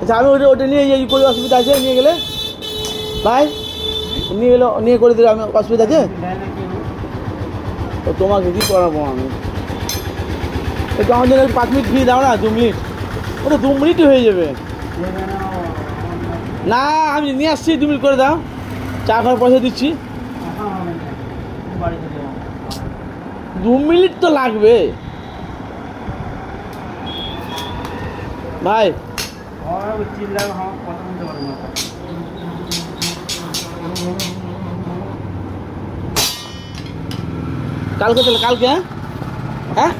আচ্ছা আমি ওটা নিয়ে যাই, কোনো অসুবিধা আছে নিয়ে গেলে ভাই? নিয়ে করে দিলে আমি অসুবিধা আছে? তো তোমাকে কি করাবো আমি? একটু আমাদের 5 মিনিট ফ্রি দাও না, 2 মিনিট। ওটা 2 মিনিটই হয়ে যাবে। না আমি নিয়ে আসছি, 2 মিনিট করে দাও, চা খাওয়ার পয়সা দিচ্ছি। 2 মিনিট তো লাগবে ভাই। কালকে চলে, কালকে। হ্যাঁ হ্যাঁ